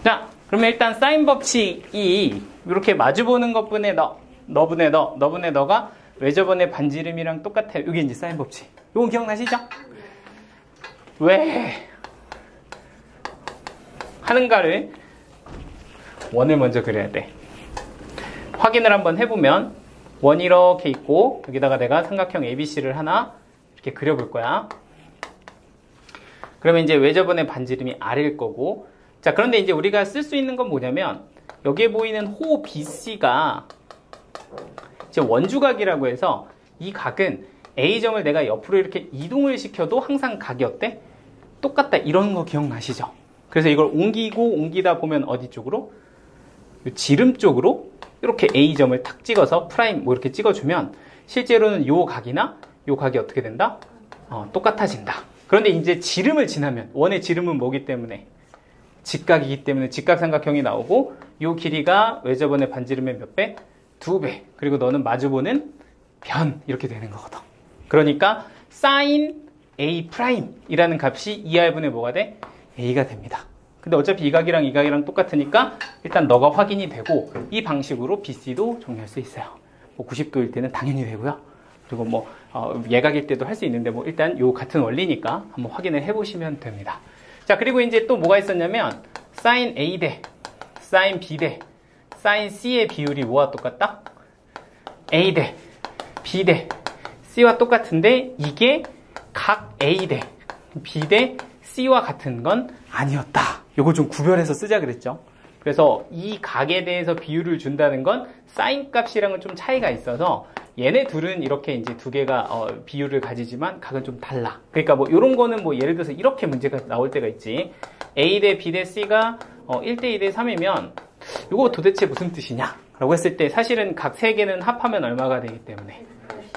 자, 그러면 일단 사인 법칙이 이렇게 마주보는 것분의 너분의 너분의 너가 외접원의 반지름이랑 똑같아요. 이게 이제 사인 법칙. 이건 기억나시죠? 왜 하는가를 원을 먼저 그려야 돼. 확인을 한번 해보면 원이 이렇게 있고 여기다가 내가 삼각형 ABC를 하나 이렇게 그려볼 거야. 그러면 이제 외접원의 반지름이 R일 거고, 자, 그런데 이제 우리가 쓸 수 있는 건 뭐냐면 여기에 보이는 호 BC가 이제 원주각이라고 해서 이 각은 A점을 내가 옆으로 이렇게 이동을 시켜도 항상 각이 어때? 똑같다. 이런 거 기억나시죠? 그래서 이걸 옮기다 보면 어디 쪽으로? 지름 쪽으로 이렇게 A점을 탁 찍어서 프라임 뭐 이렇게 찍어주면 실제로는 요 각이나 요 각이 어떻게 된다? 똑같아진다. 그런데 이제 지름을 지나면 원의 지름은 뭐기 때문에? 직각이기 때문에 직각삼각형이 나오고 요 길이가 외접원의 반지름의 몇 배? 2배. 그리고 너는 마주보는 변 이렇게 되는 거거든. 그러니까 sin A 프라임이라는 값이 2R분의 뭐가 돼? A가 됩니다. 근데 어차피 이 각이랑 이 각이랑 똑같으니까 일단 너가 확인이 되고 이 방식으로 BC도 정리할 수 있어요. 뭐 90도일 때는 당연히 되고요. 그리고 뭐 예각일 때도 할 수 있는데 뭐 일단 요 같은 원리니까 한번 확인을 해보시면 됩니다. 자, 그리고 이제 또 뭐가 있었냐면 sin A 대 sin B 대 sin C의 비율이 뭐와 똑같다? A 대 B 대 C와 똑같은데 이게 각 A 대 B 대 C와 같은 건 아니었다. 요거 좀 구별해서 쓰자 그랬죠. 그래서 이 각에 대해서 비율을 준다는 건 사인 값이랑은 좀 차이가 있어서 얘네 둘은 이렇게 이제 두 개가 비율을 가지지만 각은 좀 달라. 그러니까 뭐 이런 거는 뭐 예를 들어서 이렇게 문제가 나올 때가 있지. A 대 B 대 C가 1대 2 대 3이면 이거 도대체 무슨 뜻이냐? 라고 했을 때 사실은 각 세 개는 합하면 얼마가 되기 때문에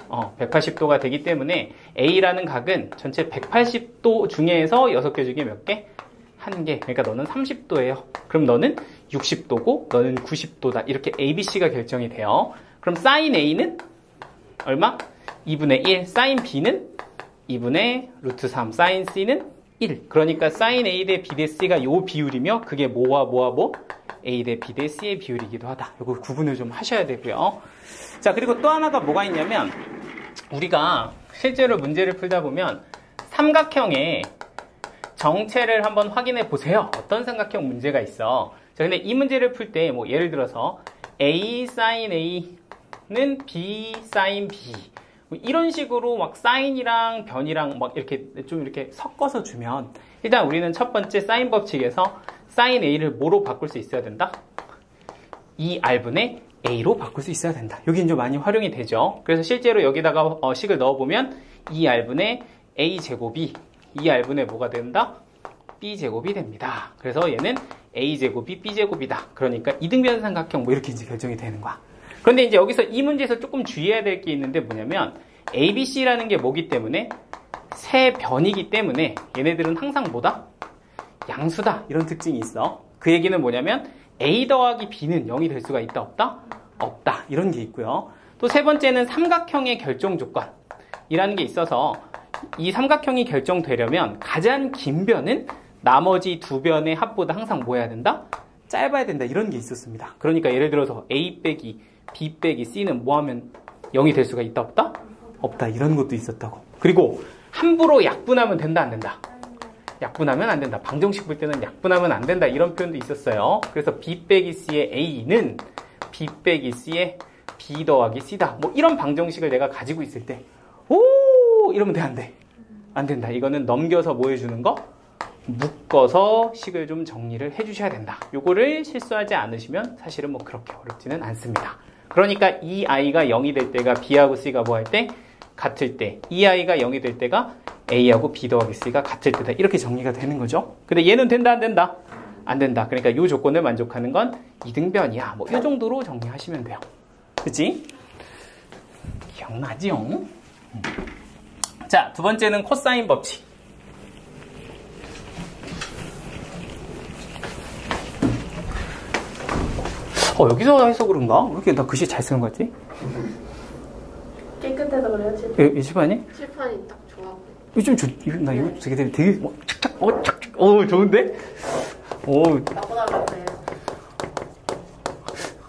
180도가 되기 때문에 A라는 각은 전체 180도 중에서 6개 중에 몇 개? 1개. 그러니까 너는 30도예요. 그럼 너는 60도고 너는 90도다. 이렇게 ABC가 결정이 돼요. 그럼 sin A는 얼마? 2분의 1. sin B는 2분의 루트 3. sin C는 1. 그러니까 sin A 대 B 대 C가 요 비율이며 그게 뭐와 뭐와 뭐? A 대 B 대 C의 비율이기도 하다. 이거 구분을 좀 하셔야 되고요. 자, 그리고 또 하나가 뭐가 있냐면 우리가 실제로 문제를 풀다 보면 삼각형의 정체를 한번 확인해 보세요. 어떤 삼각형 문제가 있어. 자, 근데 이 문제를 풀 때 뭐 예를 들어서 A sin A는 B sin B 뭐 이런 식으로 막 사인이랑 변이랑 막 이렇게 좀 이렇게 섞어서 주면 일단 우리는 첫 번째 사인 법칙에서 sin A를 뭐로 바꿀 수 있어야 된다? 2R분의 A로 바꿀 수 있어야 된다. 여기는 좀 많이 활용이 되죠. 그래서 실제로 여기다가 식을 넣어보면 2R분의 A제곱이 2R분의 뭐가 된다? B제곱이 됩니다. 그래서 얘는 A제곱이 B제곱이다. 그러니까 이등변 삼각형 뭐 이렇게 이제 결정이 되는 거야. 그런데 이제 여기서 이 문제에서 조금 주의해야 될 게 있는데 뭐냐면 ABC라는 게 뭐기 때문에 세 변이기 때문에 얘네들은 항상 뭐다? 양수다. 이런 특징이 있어. 그 얘기는 뭐냐면 A 더하기 B는 0이 될 수가 있다 없다? 없다. 이런 게 있고요. 또 세 번째는 삼각형의 결정 조건이라는 게 있어서 이 삼각형이 결정되려면 가장 긴 변은 나머지 두 변의 합보다 항상 뭐 해야 된다? 짧아야 된다. 이런 게 있었습니다. 그러니까 예를 들어서 A 빼기 B 빼기 C는 뭐 하면 0이 될 수가 있다 없다? 없다. 이런 것도 있었다고. 그리고 함부로 약분하면 된다 안 된다? 약분하면 안 된다. 방정식 볼 때는 약분하면 안 된다. 이런 표현도 있었어요. 그래서 B 빼기 C의 A는 B 빼기 C의 B 더하기 C다. 뭐 이런 방정식을 내가 가지고 있을 때 오! 이러면 돼, 안 돼? 안 된다. 이거는 넘겨서 뭐 해주는 거? 묶어서 식을 좀 정리를 해주셔야 된다. 요거를 실수하지 않으시면 사실은 뭐 그렇게 어렵지는 않습니다. 그러니까 이 아이가 0이 될 때가 B하고 C가 뭐 할 때? 같을 때. 이 아이가 0이 될 때가 A하고 B 더하기 C가 같을 때다. 이렇게 정리가 되는 거죠. 근데 얘는 된다, 안 된다? 안 된다. 그러니까 이 조건을 만족하는 건 이등변이야. 뭐 이 정도로 정리하시면 돼요. 그치? 기억나지요? 자, 두 번째는 코사인 법칙. 여기서 해서 그런가? 왜 이렇게 나 글씨 잘 쓰는 거 같지? 깨끗해서 그래요, 칠판? 이 칠판이? 칠판이 딱 좋아. 나 이거 되게 착착, 착착, 좋은데? 나보다 뭐라고 해요?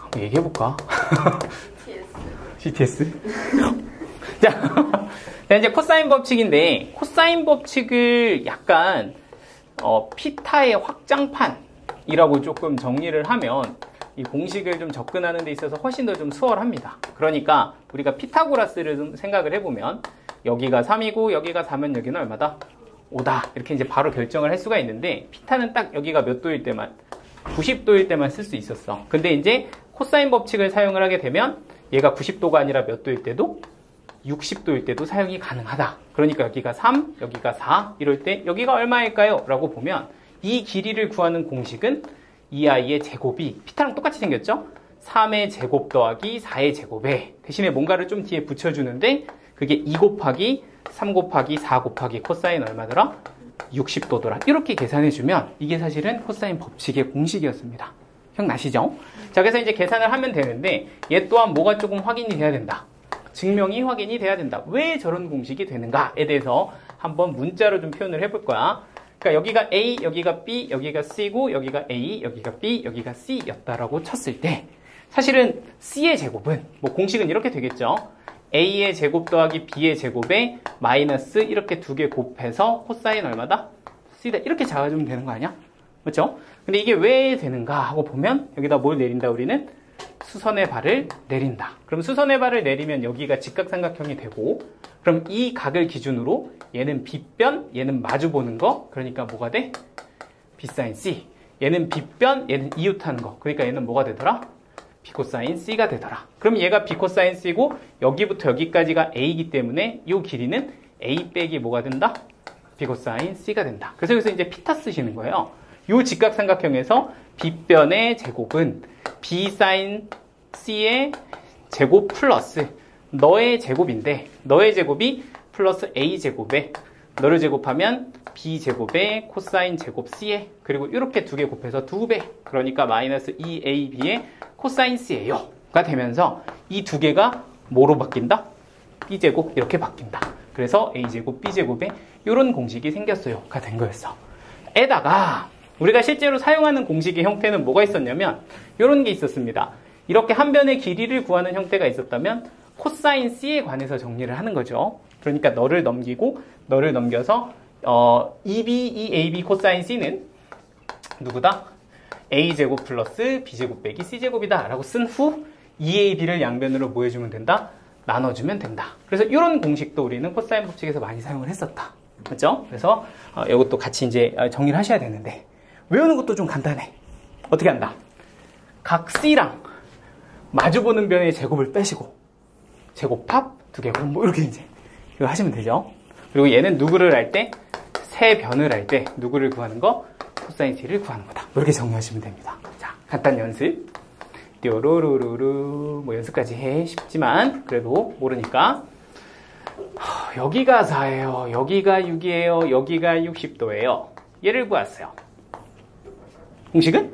한번 얘기해볼까? TS. CTS? 자, 이제 코사인 법칙인데, 코사인 법칙을 약간, 피타의 확장판이라고 조금 정리를 하면, 이 공식을 좀 접근하는 데 있어서 훨씬 더 좀 수월합니다. 그러니까, 우리가 피타고라스를 좀 생각을 해보면, 여기가 3이고, 여기가 4면 여기는 얼마다? 5다. 이렇게 이제 바로 결정을 할 수가 있는데, 피타는 딱 여기가 몇 도일 때만, 90도일 때만 쓸 수 있었어. 근데 이제, 코사인 법칙을 사용을 하게 되면, 얘가 90도가 아니라 몇 도일 때도 60도일 때도 사용이 가능하다. 그러니까 여기가 3, 여기가 4 이럴 때 여기가 얼마일까요? 라고 보면 이 길이를 구하는 공식은 2i의 제곱이 피타랑 똑같이 생겼죠? 3의 제곱 더하기 4의 제곱에 대신에 뭔가를 좀 뒤에 붙여주는데 그게 2 곱하기 3 곱하기 4 곱하기 코사인 얼마더라? 60도더라. 이렇게 계산해주면 이게 사실은 코사인 법칙의 공식이었습니다. 기억나시죠? 자, 그래서 이제 계산을 하면 되는데 얘 또한 뭐가 조금 확인이 돼야 된다. 증명이 확인이 돼야 된다. 왜 저런 공식이 되는가에 대해서 한번 문자로 좀 표현을 해볼 거야. 그러니까 여기가 A, 여기가 B, 여기가 C고 여기가 A, 여기가 B, 여기가 C였다라고 쳤을 때 사실은 C의 제곱은 뭐 공식은 이렇게 되겠죠. A의 제곱 더하기 B의 제곱에 마이너스 이렇게 두 개 곱해서 코사인 얼마다? C다. 이렇게 잡아주면 되는 거 아니야? 그렇죠? 근데 이게 왜 되는가 하고 보면 여기다 뭘 내린다 우리는? 수선의 발을 내린다. 그럼 수선의 발을 내리면 여기가 직각삼각형이 되고 그럼 이 각을 기준으로 얘는 빗변, 얘는 마주보는 거. 그러니까 뭐가 돼? B사인 C. 얘는 빗변, 얘는 이웃하는 거. 그러니까 얘는 뭐가 되더라? B코사인 C가 되더라. 그럼 얘가 B코사인 C고 여기부터 여기까지가 A이기 때문에 이 길이는 A 빼기 뭐가 된다? B코사인 C가 된다. 그래서 여기서 이제 피타 쓰시는 거예요. 이 직각삼각형에서 빗변의 제곱은 B사인 C의 제곱 플러스 너의 제곱인데 너의 제곱이 플러스 A제곱에 너를 제곱하면 B제곱에 코사인 제곱 C에 그리고 이렇게 두 개 곱해서 2배 그러니까 마이너스 2AB의 코사인 C예요 가 되면서 이 두 개가 뭐로 바뀐다? B제곱 이렇게 바뀐다. 그래서 A제곱 B제곱에 이런 공식이 생겼어요 가 된 거였어. 에다가 우리가 실제로 사용하는 공식의 형태는 뭐가 있었냐면 이런 게 있었습니다. 이렇게 한 변의 길이를 구하는 형태가 있었다면 코사인 C에 관해서 정리를 하는 거죠. 그러니까 너를 넘기고 너를 넘겨서 EB 코사인 C는 누구다? A제곱 플러스 B제곱 빼기 C제곱이다 라고 쓴 후 2AB를 양변으로 뭐 해주면 된다? 나눠주면 된다. 그래서 이런 공식도 우리는 코사인 법칙에서 많이 사용을 했었다. 그렇죠? 그래서 이것도 같이 이제 정리를 하셔야 되는데 외우는 것도 좀 간단해. 어떻게 한다? 각 C랑 마주보는 변의 제곱을 빼시고 제곱합 두 개 뭐 이렇게 이제 이거 하시면 되죠. 그리고 얘는 누구를 할 때? 세 변을 할 때 누구를 구하는 거? 코사인 C를 구하는 거다. 이렇게 정리하시면 됩니다. 자, 간단 연습. 띠로로로로 뭐 연습까지 해 싶지만 그래도 모르니까 여기가 4예요. 여기가 6이에요. 여기가 60도예요. 얘를 구했어요. 공식은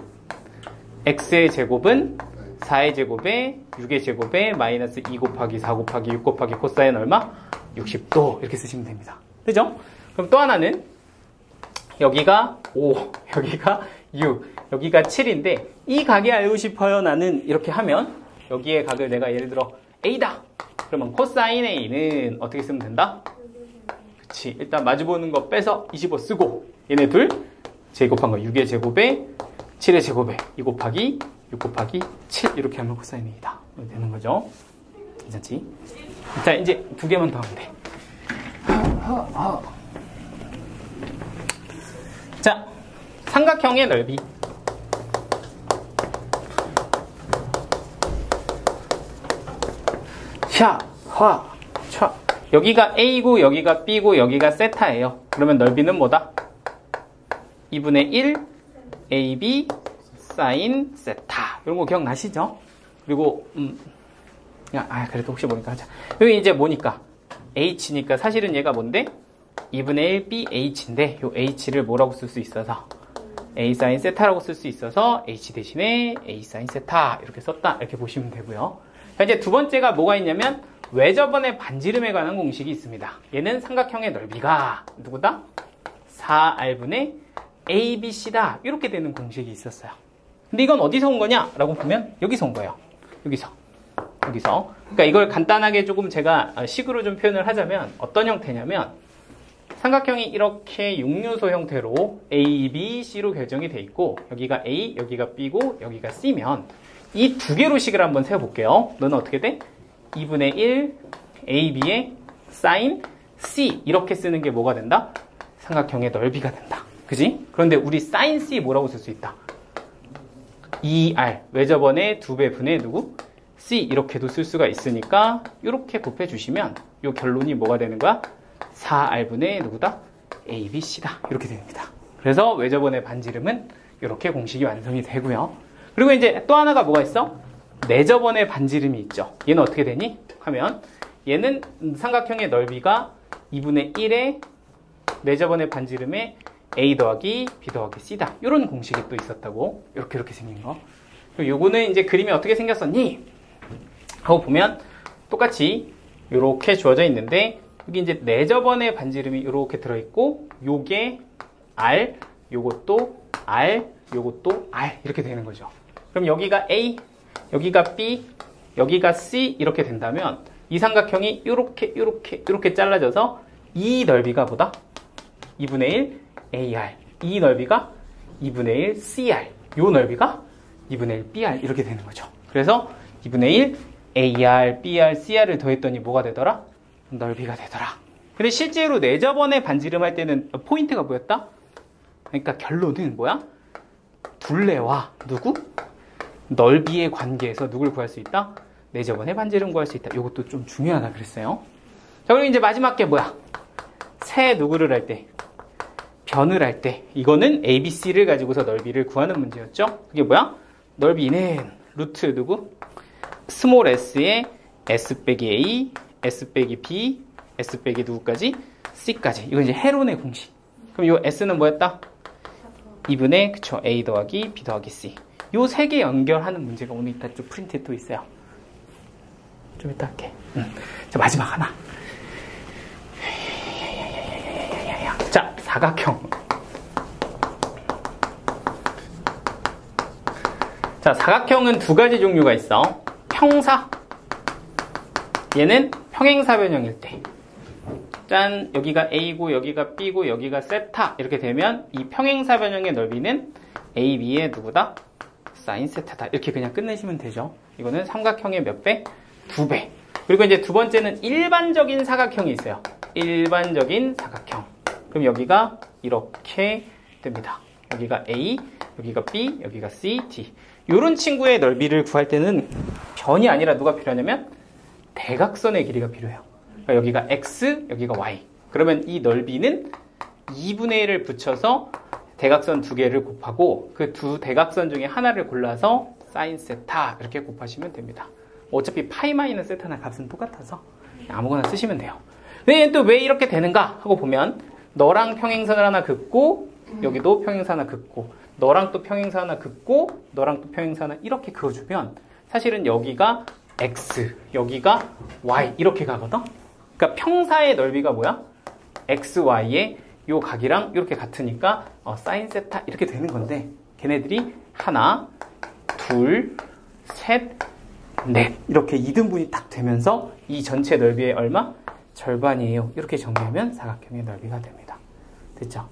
x의 제곱은 4의 제곱에 6의 제곱에 마이너스 2 곱하기 4 곱하기 6 곱하기 코사인 얼마? 60도 이렇게 쓰시면 됩니다. 그죠? 그럼 또 하나는 여기가 5, 여기가 6, 여기가 7인데 이 각이 알고 싶어요. 나는 이렇게 하면 여기에 각을 내가 예를 들어 A다. 그러면 코사인 A는 어떻게 쓰면 된다? 그치. 일단 마주보는 거 빼서 25 쓰고 얘네 둘 제곱한 거 6의 제곱에 7의 제곱에 2 곱하기 6 곱하기 7 이렇게 하면 코사인 A다. 되는 거죠. 괜찮지? 자, 이제 두 개만 더 하면 돼. 자, 삼각형의 넓이. 샤, 화, 차. 여기가 A고 여기가 B고 여기가 세타예요. 그러면 넓이는 뭐다? 2분의 1 AB 사인 세타. 이런 거 기억나시죠? 그리고 그래도 혹시 모르니까 하자. 여기 이제 뭐니까? H니까 사실은 얘가 뭔데? 2분의 1 BH인데 요 H를 뭐라고 쓸 수 있어서 A 사인 세타라고 쓸 수 있어서 H 대신에 A 사인 세타 이렇게 썼다. 이렇게 보시면 되고요. 자, 이제 두 번째가 뭐가 있냐면 외접원의 반지름에 관한 공식이 있습니다. 얘는 삼각형의 넓이가 누구다? 4R분의 ABC다. 이렇게 되는 공식이 있었어요. 근데 이건 어디서 온 거냐? 라고 보면 여기서 온 거예요. 여기서. 그러니까 이걸 간단하게 조금 제가 식으로 좀 표현을 하자면 어떤 형태냐면 삼각형이 이렇게 6요소 형태로 A, B, C로 결정이 돼 있고 여기가 A, 여기가 B고 여기가 C면 이 두 개로 식을 한번 세워볼게요. 너는 어떻게 돼? 2분의 1 AB의 sin C 이렇게 쓰는 게 뭐가 된다? 삼각형의 넓이가 된다. 그지? 그런데 우리 sin C 뭐라고 쓸 수 있다? 2R 외접원의 2배 분의 누구? C 이렇게도 쓸 수가 있으니까 이렇게 곱해주시면 이 결론이 뭐가 되는 거야? 4R분의 누구다? ABC다. 이렇게 됩니다. 그래서 외접원의 반지름은 이렇게 공식이 완성이 되고요. 그리고 이제 또 하나가 뭐가 있어? 내접원의 반지름이 있죠. 얘는 어떻게 되니? 하면 얘는 삼각형의 넓이가 2분의 1의 내접원의 반지름에 A 더하기 B 더하기 C다. 이런 공식이 또 있었다고. 이렇게 생긴 거. 그리고 요거는 이제 그림이 어떻게 생겼었니? 하고 보면 똑같이 이렇게 주어져 있는데 여기 이제 내접원의 반지름이 이렇게 들어있고 요게 R, 요것도 R, 요것도 R 이렇게 되는 거죠. 그럼 여기가 A, 여기가 B, 여기가 C 이렇게 된다면 이 삼각형이 이렇게 잘라져서 이 넓이가 보다 2분의 1 AR, 이 넓이가 2분의 1 CR, 요 넓이가 2분의 1 BR 이렇게 되는 거죠. 그래서 2분의 1 AR, BR, CR을 더했더니 뭐가 되더라? 넓이가 되더라. 근데 실제로 내접원의 반지름 할 때는 포인트가 뭐였다? 그러니까 결론은 뭐야? 둘레와 누구? 넓이의 관계에서 누굴 구할 수 있다? 내접원의 반지름 구할 수 있다. 이것도 좀 중요하다 그랬어요. 자, 그리고 이제 마지막 게 뭐야? 세 누구를 할 때, 변을 할 때, 이거는 ABC를 가지고서 넓이를 구하는 문제였죠. 그게 뭐야? 넓이는 루트 누구? 스몰 s의 s 빼기 a, s 빼기 b, s 빼기 누구까지? c까지. 이거 이제 헤론의 공식. 그럼 이 s는 뭐였다? 2분의 그쵸 a 더하기 b 더하기 c. 요 세 개 연결하는 문제가 오늘 이따 좀 프린트에 또 있어요. 좀 이따 할게. 자, 마지막 하나. 자, 사각형. 자, 사각형은 두 가지 종류가 있어. 평사. 얘는 평행사 변형일 때. 짠, 여기가 A고 여기가 B고 여기가 세타 이렇게 되면 이 평행사 변형의 넓이는 AB의 누구다? 사인 세타다. 이렇게 그냥 끝내시면 되죠. 이거는 삼각형의 몇 배? 2배. 그리고 이제 두 번째는 일반적인 사각형이 있어요. 일반적인 사각형. 그럼 여기가 이렇게 됩니다. 여기가 A, 여기가 B, 여기가 C, D. 이런 친구의 넓이를 구할 때는 변이 아니라 누가 필요하냐면 대각선의 길이가 필요해요. 그러니까 여기가 X, 여기가 Y. 그러면 이 넓이는 2분의 1을 붙여서 대각선 두 개를 곱하고 그 두 대각선 중에 하나를 골라서 사인 세타 이렇게 곱하시면 됩니다. 어차피 파이 마이너스 세타나 값은 똑같아서 아무거나 쓰시면 돼요. 근데 또 왜 이렇게 되는가 하고 보면 너랑 평행선을 하나 긋고 여기도 평행선 하나 긋고 너랑 또 평행선 하나 긋고 너랑 또 평행선 하나 이렇게 그어주면 사실은 여기가 X, 여기가 Y 이렇게 가거든? 그러니까 평사의 넓이가 뭐야? X, Y의 요 각이랑 이렇게 같으니까 사인 세타 이렇게 되는 건데 걔네들이 하나, 둘, 셋, 넷 이렇게 2등분이 딱 되면서 이 전체 넓이의 얼마? 절반이에요. 이렇게 정리하면 사각형의 넓이가 됩니다. 됐죠?